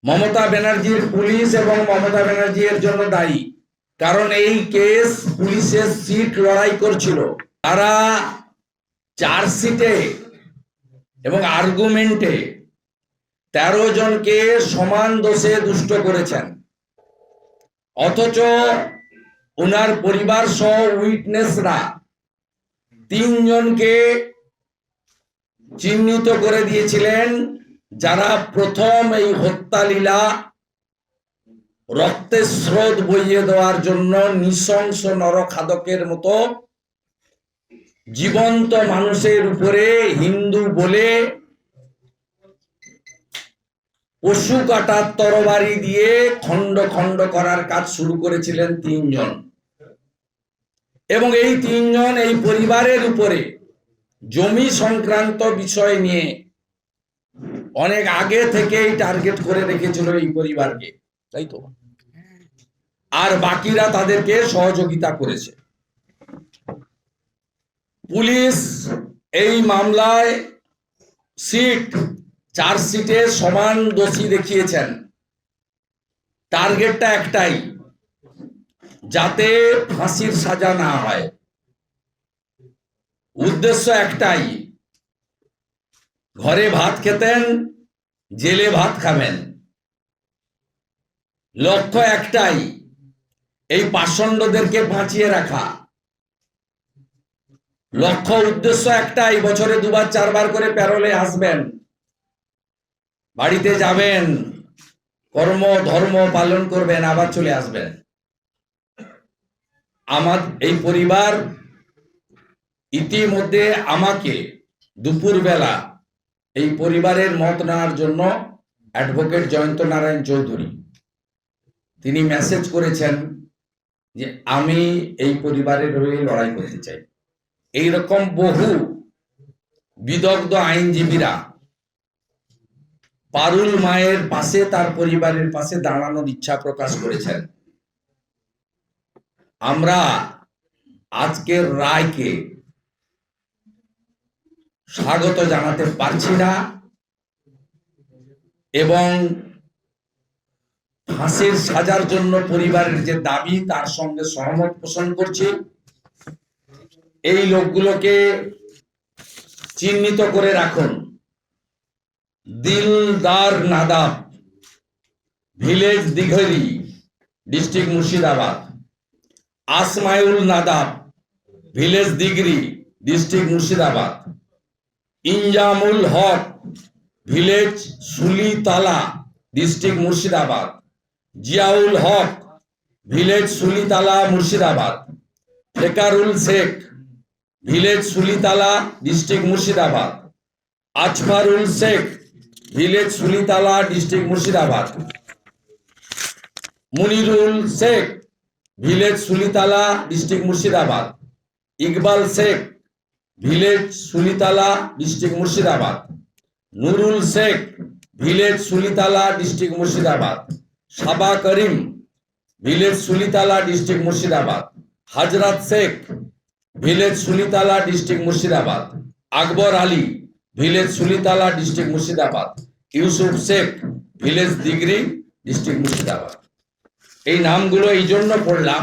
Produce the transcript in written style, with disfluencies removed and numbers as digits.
মমতা ব্যানার্জির পুলিশ এবং মমতা ব্যানার্জি এর জন্য দায়ী। কারণ এই কেস পুলিশের সিট লড়াই করছিল, তারা চার্জশিটে এবং আর্গুমেন্টে 13 জনকে সমান দোষে দুষ্ট করেছেন, অথচ ওনার পরিবার সহ উইটনেসরা 3 জনকে চিহ্নিত করে দিয়েছিলেন, যারা প্রথম এই হত্যালীলা রক্তের স্রোত বইয়ে দেওয়ার জন্য নৃশংস নরখাদকের মতো জীবন্ত মানুষের উপরে হিন্দু বলে পশু কাটার তরবারি দিয়ে খণ্ড খণ্ড করার কাজ শুরু করেছিলেন 3 জন। এবং এই 3 জন এই পরিবারের উপরে জমি সংক্রান্ত বিষয় নিয়ে অনেক আগে থেকেই টার্গেট করে রেখেছিল এই পরিবারকে, তাই তো? আর বাকিরা তাদেরকে সহযোগিতা করেছে। পুলিশ এই মামলায় চার্জশিটে সমান দোষী দেখিয়েছেন। টার্গেটটা একটাই, যাতে ফাঁসির সাজা না হয়। উদ্দেশ্য একটাই, ঘরে ভাত খেতেন, জেলে ভাত খাবেন। লক্ষ্য একটাই, এই পাষণ্ডদেরকে বাঁচিয়ে রাখা। লক্ষ্য উদ্দেশ্য একটাই, বছরে 2বার 4বার করে প্যারোলে আসবেন, বাড়িতে যাবেন, কর্ম ধর্ম পালন করবেন, আবার চলে আসবেন। আমার এই পরিবার ইতিমধ্যে আমাকে দুপুরবেলা এই পরিবারের মত নেওয়ার জন্য অ্যাডভোকেট জয়ন্ত নারায়ণ চৌধুরী তিনি মেসেজ করেছেন যে আমি এই পরিবারের হয়ে লড়াই করতে চাই। এইরকম বহু বিদগ্ধ আইনজীবীরা পারুল মায়ের পাশে, তার পরিবারের পাশে দাঁড়ানোর ইচ্ছা প্রকাশ করেছেন। আমরা আজকের রায়কে স্বাগত জানাতে পারছি না এবং ফাঁসির সাজার জন্য পরিবারের যে দাবি তার সঙ্গে সহমত পোষণ করছি। এই লোকগুলোকে চিহ্নিত করে রাখুন। Dildar Nadab, village Dighri, district Murshidabad. Asmaul Nadab, village Digri, district Murshidabad. Injamul Haque, village Sulitala, district Murshidabad. Ziaul Haque, village Sulitala, Murshidabad. Fekarul Sheikh, village Sulitala, district Murshidabad. Azfarul Sheikh, village Sulitala, district Murshidabad. Munirul Sheikh, village Sulitala, district Murshidabad. Iqbal Sheikh, village Sulitala, district Murshidabad. Nurul Sheikh, village Sulitala, district Murshidabad. Saba Karim, village Sulitala, district Murshidabad. Hazrat Sheikh, village Sulitala, district Murshidabad. Akbar Ali, village Sulitala, district Murshidabad. Yusuf Sheikh, village Digri, district Murshidabad. এই নামগুলো এই জন্য পড়লাম